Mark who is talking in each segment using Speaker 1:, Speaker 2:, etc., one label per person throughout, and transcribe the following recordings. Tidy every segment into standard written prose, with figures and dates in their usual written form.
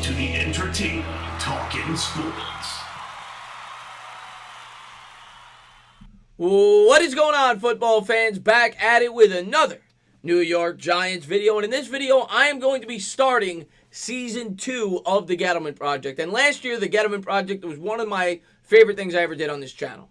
Speaker 1: to the entertaining Talkin' Sports.
Speaker 2: What is going on, football fans? Back at it with another New York Giants video. And in this video, I am going to be starting Season 2 of the Gettleman Project. And last year, the Gettleman Project was one of my favorite things I ever did on this channel.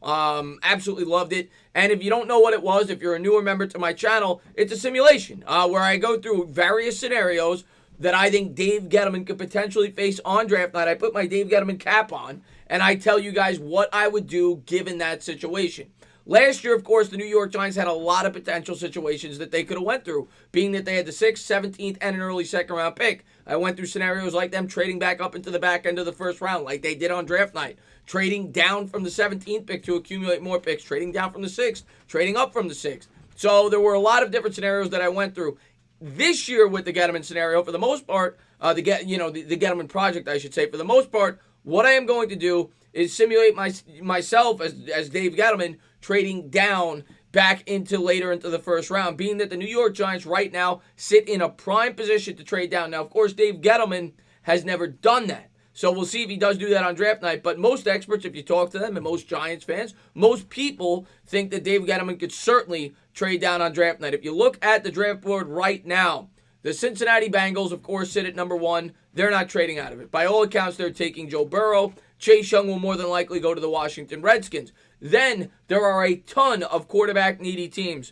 Speaker 2: Absolutely loved it. And if you don't know what it was, if you're a newer member to my channel, it's a simulation where I go through various scenarios that I think Dave Gettleman could potentially face on draft night. I put my Dave Gettleman cap on, and I tell you guys what I would do given that situation. Last year, of course, the New York Giants had a lot of potential situations that they could have went through, being that they had the 6th, 17th, and an early second-round pick. I went through scenarios like them trading back up into the back end of the first round, like they did on draft night, trading down from the 17th pick to accumulate more picks, trading down from the 6th, trading up from the 6th. So there were a lot of different scenarios that I went through. This year with the Gettleman scenario, for the most part, the Gettleman Project, I should say, for the most part, what I am going to do is simulate myself as Dave Gettleman trading down back later into the first round, being that the New York Giants right now sit in a prime position to trade down. Now, of course, Dave Gettleman has never done that. So we'll see if he does do that on draft night. But most experts, if you talk to them, and most Giants fans, most people think that Dave Gettleman could certainly trade down on draft night. If you look at the draft board right now, the Cincinnati Bengals, of course, sit at number 1. They're not trading out of it. By all accounts, they're taking Joe Burrow. Chase Young will more than likely go to the Washington Redskins. Then there are a ton of quarterback-needy teams.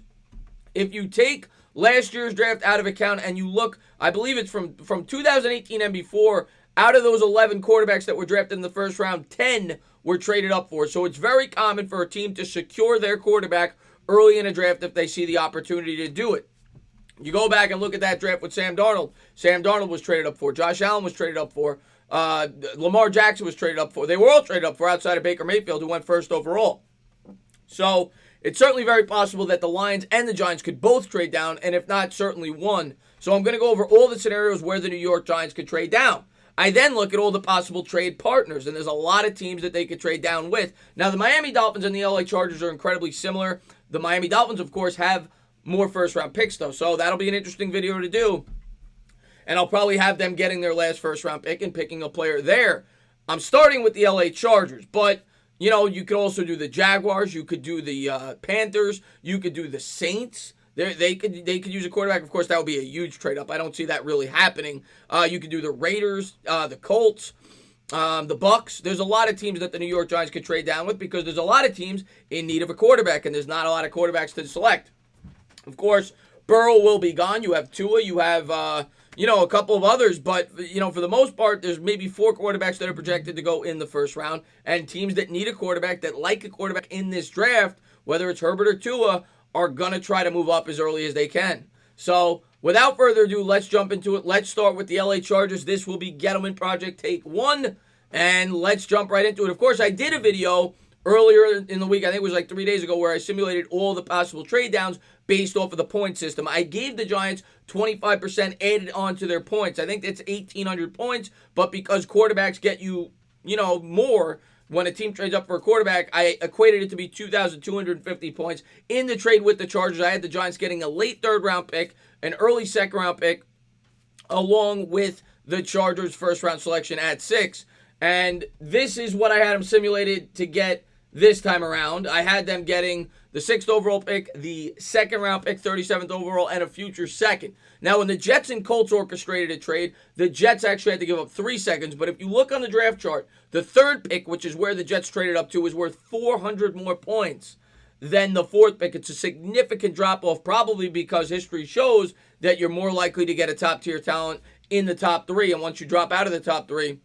Speaker 2: If you take last year's draft out of account and you look, I believe it's from 2018 and before, out of those 11 quarterbacks that were drafted in the first round, 10 were traded up for. So it's very common for a team to secure their quarterback early in a draft if they see the opportunity to do it. You go back and look at that draft with Sam Darnold. Sam Darnold was traded up for. Josh Allen was traded up for. Lamar Jackson was traded up for. They were all traded up for outside of Baker Mayfield, who went first overall. So it's certainly very possible that the Lions and the Giants could both trade down, and if not, certainly one. So I'm going to go over all the scenarios where the New York Giants could trade down. I then look at all the possible trade partners, and there's a lot of teams that they could trade down with. Now, the Miami Dolphins and the LA Chargers are incredibly similar. The Miami Dolphins, of course, have more first-round picks, though, so that'll be an interesting video to do. And I'll probably have them getting their last first-round pick and picking a player there. I'm starting with the LA Chargers, but, you know, you could also do the Jaguars. You could do the Panthers. You could do the Saints. They could use a quarterback. Of course, that would be a huge trade-up. I don't see that really happening. You could do the Raiders, the Colts, the Bucks. There's a lot of teams that the New York Giants could trade down with because there's a lot of teams in need of a quarterback, and there's not a lot of quarterbacks to select. Of course, Burrow will be gone. You have Tua. You have, a couple of others. But, for the most part, there's maybe 4 quarterbacks that are projected to go in the first round. And teams that need a quarterback, that like a quarterback in this draft, whether it's Herbert or Tua, are going to try to move up as early as they can. So, without further ado, let's jump into it. Let's start with the LA Chargers. This will be Gettleman Project Take 1. And let's jump right into it. Of course, I did a video earlier in the week, I think it was like 3 days ago, where I simulated all the possible trade downs based off of the point system. I gave the Giants 25% added on to their points. I think that's 1,800 points, but because quarterbacks get you, more when a team trades up for a quarterback, I equated it to be 2,250 points. In the trade with the Chargers, I had the Giants getting a late third-round pick, an early second-round pick, along with the Chargers' first-round selection at 6. And this is what I had them simulated to get this time around. I had them getting the 6th overall pick, the 2nd round pick, 37th overall, and a future second. Now, when the Jets and Colts orchestrated a trade, the Jets actually had to give up 3 seconds. But if you look on the draft chart, the 3rd pick, which is where the Jets traded up to, is worth 400 more points than the 4th pick. It's a significant drop-off, probably because history shows that you're more likely to get a top-tier talent in the top 3. And once you drop out of the top 3,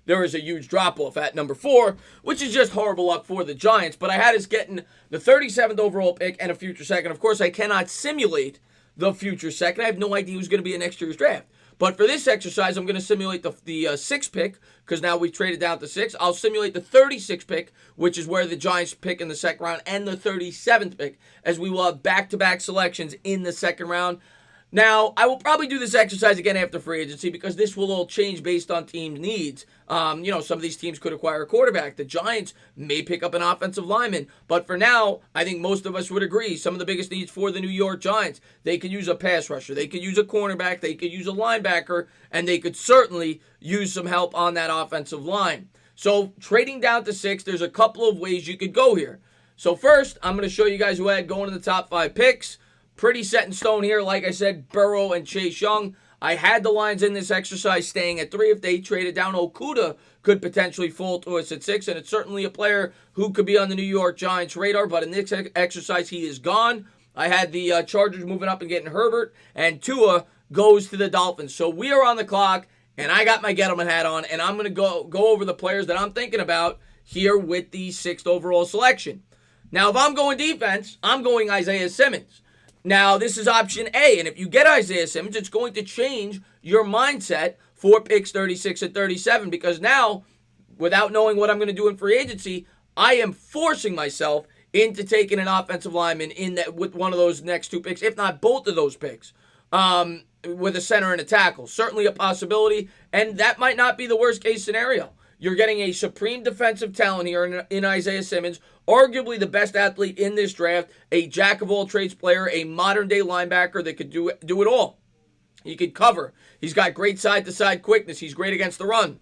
Speaker 2: there is a huge drop-off at number 4, which is just horrible luck for the Giants. But I had us getting the 37th overall pick and a future second. Of course, I cannot simulate the future second. I have no idea who's going to be in next year's draft. But for this exercise, I'm going to simulate the 6th pick, because now we've traded down to 6. I'll simulate the 36th pick, which is where the Giants pick in the second round, and the 37th pick, as we will have back-to-back selections in the second round. Now, I will probably do this exercise again after free agency because this will all change based on team needs. Some of these teams could acquire a quarterback. The Giants may pick up an offensive lineman. But for now, I think most of us would agree some of the biggest needs for the New York Giants, they could use a pass rusher. They could use a cornerback. They could use a linebacker. And they could certainly use some help on that offensive line. So trading down to 6, there's a couple of ways you could go here. So first, I'm going to show you guys who I had going in the top 5 picks. Pretty set in stone here. Like I said, Burrow and Chase Young. I had the Lions in this exercise staying at 3. If they traded down, Okudah could potentially fall to us at 6, and it's certainly a player who could be on the New York Giants radar, but in this exercise, he is gone. I had the Chargers moving up and getting Herbert, and Tua goes to the Dolphins. So we are on the clock, and I got my Gettleman hat on, and I'm going to go over the players that I'm thinking about here with the 6th overall selection. Now, if I'm going defense, I'm going Isaiah Simmons. Now, this is option A, and if you get Isaiah Simmons, it's going to change your mindset for picks 36 and 37 because now, without knowing what I'm going to do in free agency, I am forcing myself into taking an offensive lineman in that with one of those next 2 picks, if not both of those picks, with a center and a tackle. Certainly a possibility, and that might not be the worst-case scenario. You're getting a supreme defensive talent here in Isaiah Simmons, arguably the best athlete in this draft, a jack-of-all-trades player, a modern-day linebacker that could do it all. He could cover. He's got great side-to-side quickness. He's great against the run.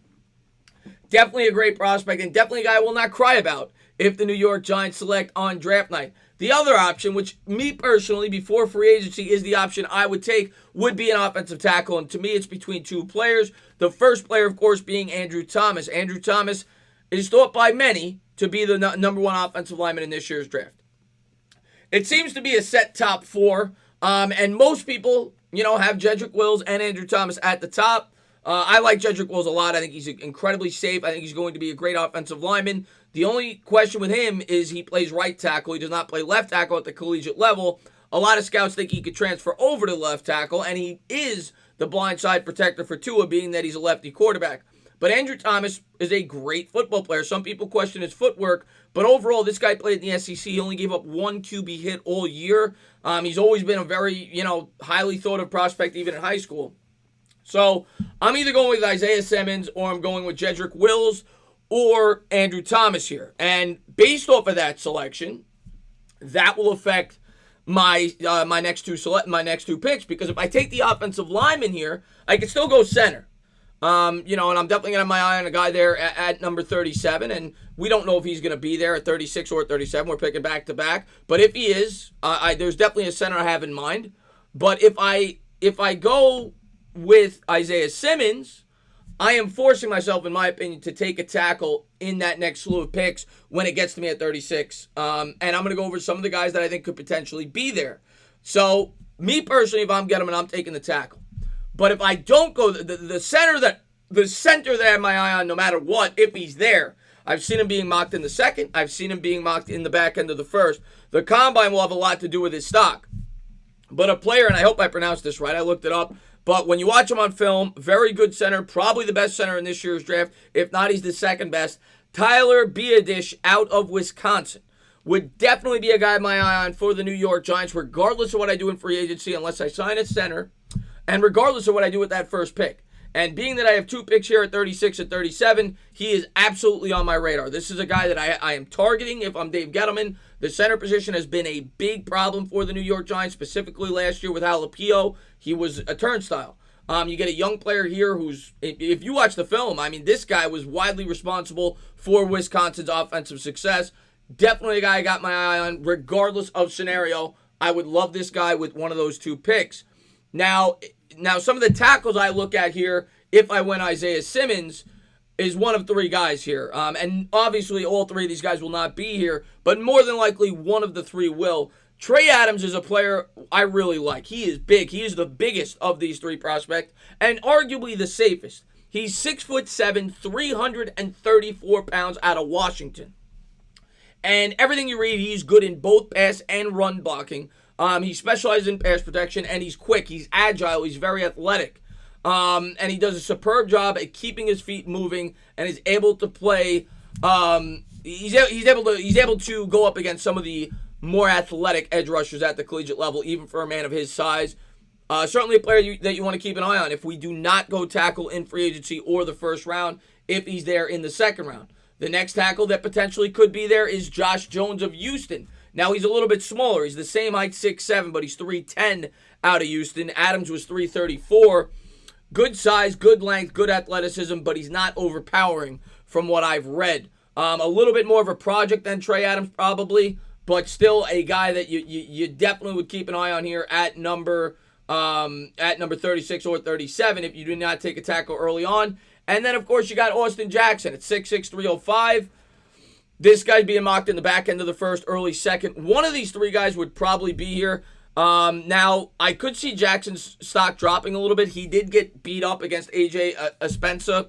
Speaker 2: Definitely a great prospect, and definitely a guy I will not cry about if the New York Giants select on draft night. The other option, which me personally, before free agency, is the option I would take, would be an offensive tackle. And to me, it's between 2 players. The first player, of course, being Andrew Thomas. Andrew Thomas is thought by many to be the number 1 offensive lineman in this year's draft. It seems to be a set top 4. And most people, have Jedrick Wills and Andrew Thomas at the top. I like Jedrick Wills a lot. I think he's incredibly safe. I think he's going to be a great offensive lineman. The only question with him is he plays right tackle. He does not play left tackle at the collegiate level. A lot of scouts think he could transfer over to left tackle, and he is the blindside protector for Tua, being that he's a lefty quarterback. But Andrew Thomas is a great football player. Some people question his footwork, but overall, this guy played in the SEC. He only gave up 1 QB hit all year. He's always been a very, highly thought of prospect, even in high school. So I'm either going with Isaiah Simmons or I'm going with Jedrick Wills or Andrew Thomas here. And based off of that selection, that will affect my next two picks, because if I take the offensive lineman here, I can still go center. And I'm definitely going to have my eye on a guy there at number 37, and we don't know if he's going to be there at 36 or at 37. We're picking back to back. But if he is, there's definitely a center I have in mind. But if I go with Isaiah Simmons, I am forcing myself, in my opinion, to take a tackle in that next slew of picks when it gets to me at 36. And I'm going to go over some of the guys that I think could potentially be there. So, me personally, if I'm Gettleman, I'm taking the tackle. But if I don't go, the center that I have my eye on, no matter what, if he's there, I've seen him being mocked in the 2nd. I've seen him being mocked in the back end of the 1st. The combine will have a lot to do with his stock. But a player, and I hope I pronounced this right, I looked it up, but when you watch him on film, very good center, probably the best center in this year's draft. If not, he's the 2nd best. Tyler Biadasz out of Wisconsin would definitely be a guy I have my eye on for the New York Giants, regardless of what I do in free agency, unless I sign a center, and regardless of what I do with that first pick. And being that I have 2 picks here at 36 and 37, he is absolutely on my radar. This is a guy that I am targeting if I'm Dave Gettleman. The center position has been a big problem for the New York Giants, specifically last year with Halapio. He was a turnstile. You get a young player here who's, if you watch the film, this guy was widely responsible for Wisconsin's offensive success. Definitely a guy I got my eye on, regardless of scenario. I would love this guy with one of those 2 picks. Now, some of the tackles I look at here, if I went Isaiah Simmons, is one of 3 guys here. And obviously, all 3 of these guys will not be here, but more than likely, one of the 3 will. Trey Adams is a player I really like. He is big. He is the biggest of these 3 prospects, and arguably the safest. He's 6'7", 334 pounds out of Washington. And everything you read, he's good in both pass and run blocking. He specializes in pass protection, and he's quick. He's agile. He's very athletic. And he does a superb job at keeping his feet moving, and is able to play. He's able to go up against some of the more athletic edge rushers at the collegiate level, even for a man of his size. Certainly a player that you want to keep an eye on if we do not go tackle in free agency or the first round, if he's there in the second round. The next tackle that potentially could be there is Josh Jones of Houston. Now, he's a little bit smaller. He's the same height, 6'7", but he's 310 out of Houston. Adams was 334. Good size, good length, good athleticism, but he's not overpowering from what I've read. A little bit more of a project than Trey Adams probably, but still a guy that you definitely would keep an eye on here at number 36 or 37 if you do not take a tackle early on. And then, of course, you got Austin Jackson at 6'6", 305. This guy's being mocked in the back end of the first, early second. One of these three guys would probably be here. Now, I could see Jackson's stock dropping a little bit. He did get beat up against A.J. Spencer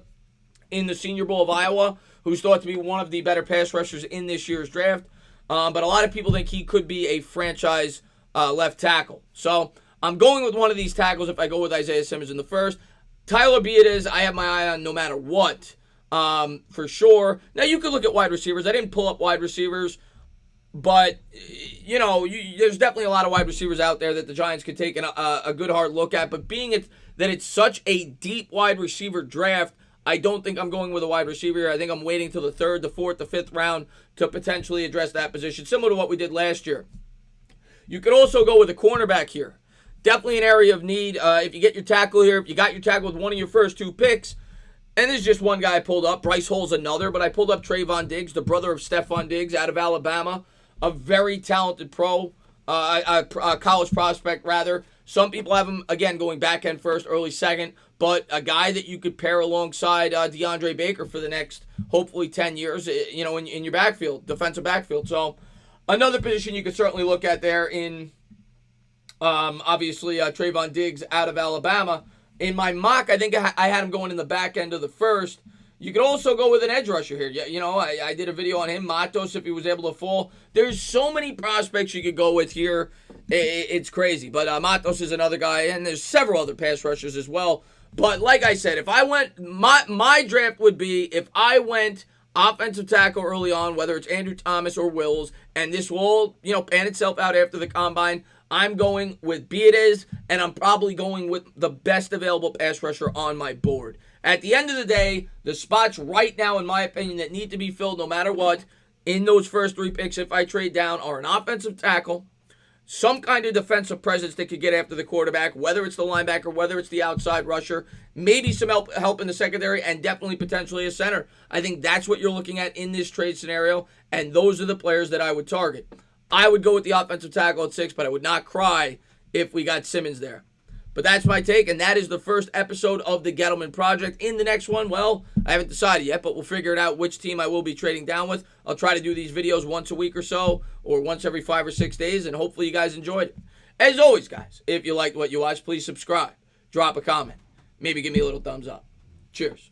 Speaker 2: in the Senior Bowl of Iowa, who's thought to be one of the better pass rushers in this year's draft. But a lot of people think he could be a franchise left tackle. So I'm going with one of these tackles if I go with Isaiah Simmons in the first. Tyler Beatriz, I have my eye on no matter what, for sure. Now, you could look at wide receivers. I didn't pull up wide receivers, but, there's definitely a lot of wide receivers out there that the Giants could take a good hard look at. But being that it's such a deep wide receiver draft, I don't think I'm going with a wide receiver here. I think I'm waiting till the third, the fourth, the fifth round to potentially address that position, similar to what we did last year. You could also go with a cornerback here. Definitely an area of need. If you get your tackle here, if you got your tackle with one of your first two picks, and there's just one guy I pulled up. Bryce Hall's another, but I pulled up Trayvon Diggs, the brother of Stephon Diggs out of Alabama, a very talented college prospect, rather. Some people have him, again, going back end first, early second, but a guy that you could pair alongside DeAndre Baker for the next, hopefully, 10 years, in your backfield, defensive backfield. So another position you could certainly look at there in... obviously, Trayvon Diggs out of Alabama. In my mock, I think I had him going in the back end of the first. You could also go with an edge rusher here. I did a video on him, Matos, if he was able to fall. There's so many prospects you could go with here. It's crazy. But Matos is another guy, and there's several other pass rushers as well. But like I said, if I went, my draft would be if I went offensive tackle early on, whether it's Andrew Thomas or Wills, and this will, pan itself out after the combine. I'm going with Beatriz, and I'm probably going with the best available pass rusher on my board. At the end of the day, the spots right now, in my opinion, that need to be filled no matter what, in those first three picks, if I trade down, are an offensive tackle, some kind of defensive presence that could get after the quarterback, whether it's the linebacker, whether it's the outside rusher, maybe some help in the secondary, and definitely potentially a center. I think that's what you're looking at in this trade scenario, and those are the players that I would target. I would go with the offensive tackle at 6, but I would not cry if we got Simmons there. But that's my take, and that is the first episode of the Gettleman Project. In the next one, well, I haven't decided yet, but we'll figure it out which team I will be trading down with. I'll try to do these videos once a week or so, or once every 5 or 6 days, and hopefully you guys enjoyed it. As always, guys, if you liked what you watched, please subscribe, drop a comment, maybe give me a little thumbs up. Cheers.